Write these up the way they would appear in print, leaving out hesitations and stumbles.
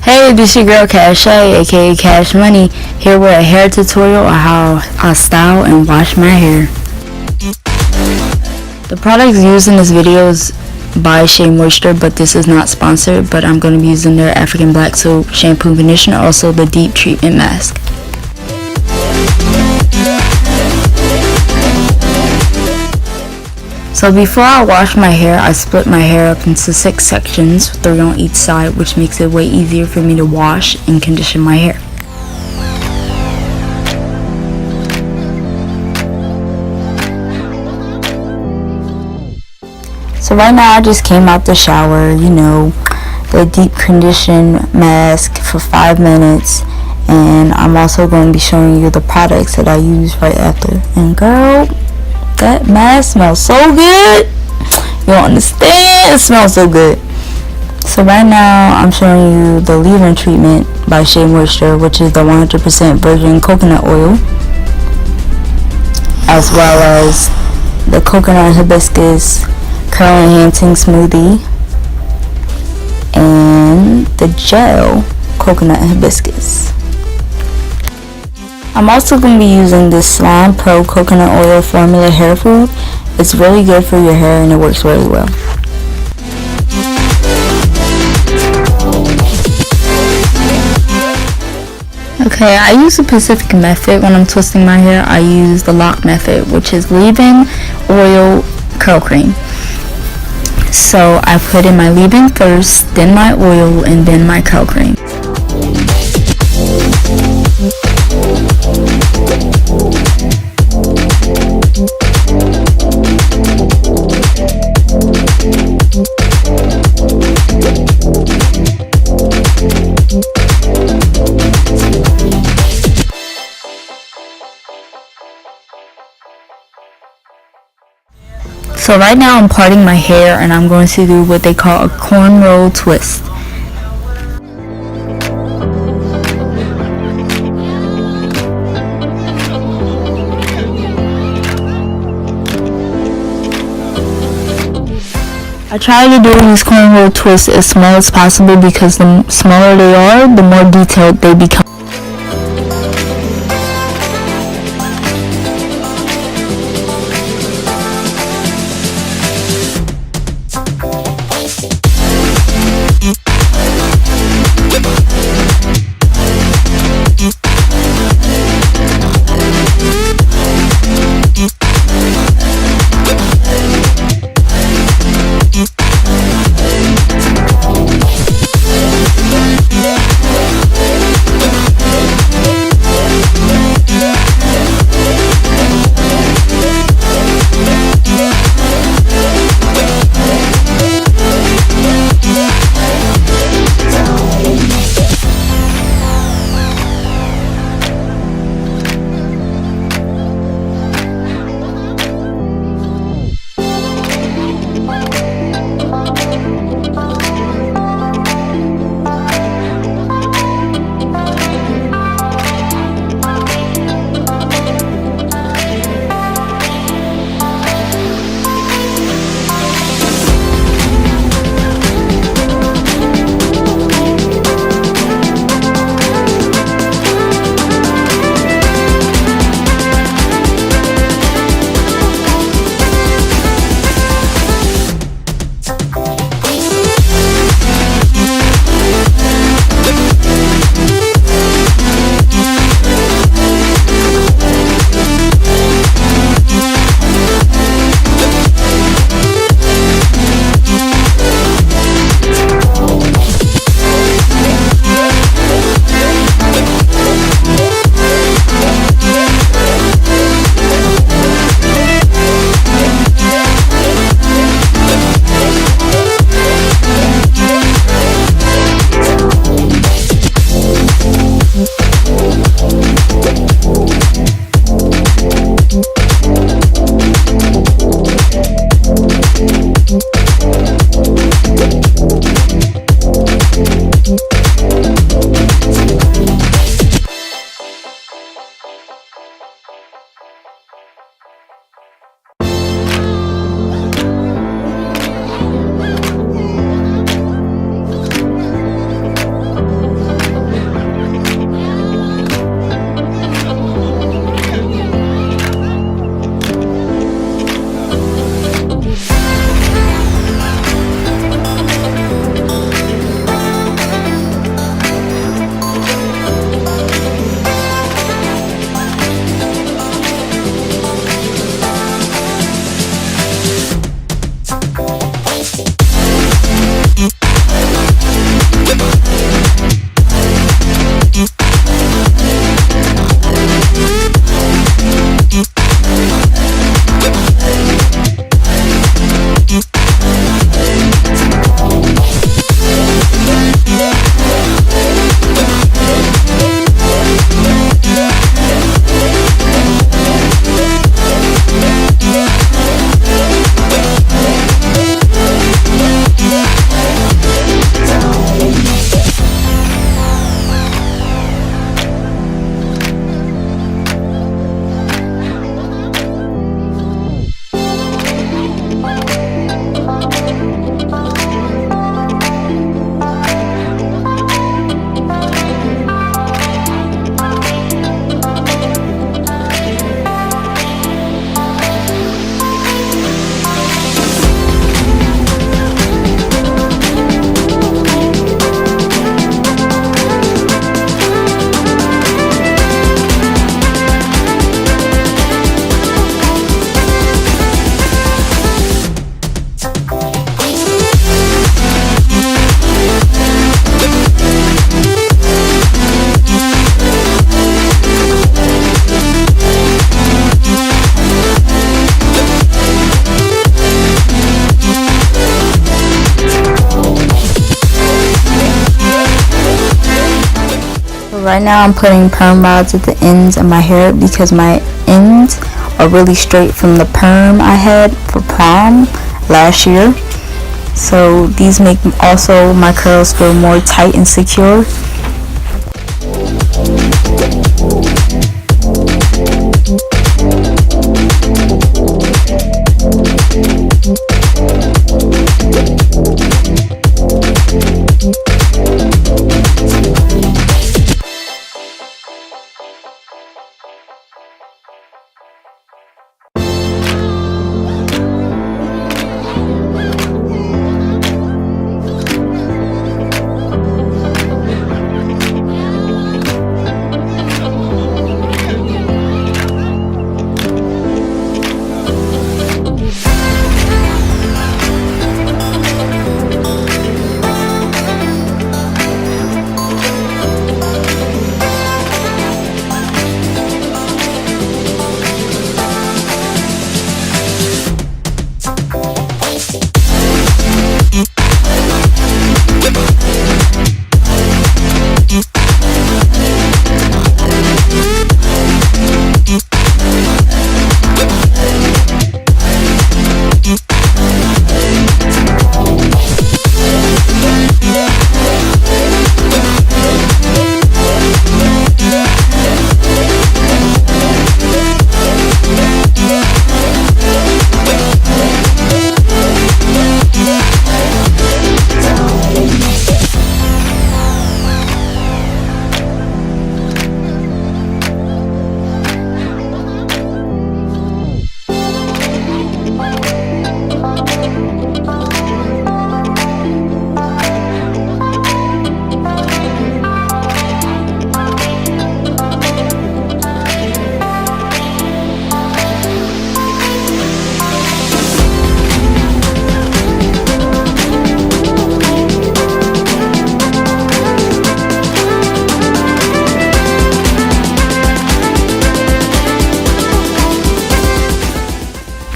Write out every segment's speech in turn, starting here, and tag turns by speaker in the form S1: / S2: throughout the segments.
S1: Hey, this your girl Kash, aka Cash Money, here with a hair tutorial on how I style and wash my hair. The products used in this video is by SheaMoisture, but this is not sponsored, but I'm going to be using their African Black Soap, Shampoo, and Conditioner, also the Deep Treatment Mask. So before I wash my hair, I split my hair up into 6 sections, 3 on each side, which makes it way easier for me to wash and condition my hair. So right now I just came out the shower, the deep condition mask for 5 minutes, and I'm also going to be showing you the products that I use right after. And girl, that mask smells so good. You don't understand, it smells so good. So right now I'm showing you the leave-in treatment by SheaMoisture, which is the 100% virgin coconut oil, as well as the coconut hibiscus curl enhancing smoothie and the gel coconut hibiscus. I'm also going to be using this Salon Pro Coconut Oil formula hair food. It's really good for your hair and it works really well. Okay, I use the Pacific method when I'm twisting my hair. I use the lock method, which is leave-in, oil, curl cream. So I put in my leave-in first, then my oil, and then my curl cream. So right now I'm parting my hair and I'm going to do what they call a cornrow twist. I try to do these cornrow twists as small as possible because the smaller they are, the more detailed they become. So right now I'm putting perm rods at the ends of my hair because my ends are really straight from the perm I had for prom last year. So these make also my curls feel more tight and secure.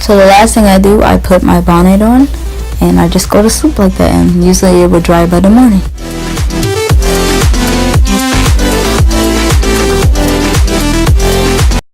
S1: So the last thing I do, I put my bonnet on and I just go to sleep like that, and usually it would dry by the morning.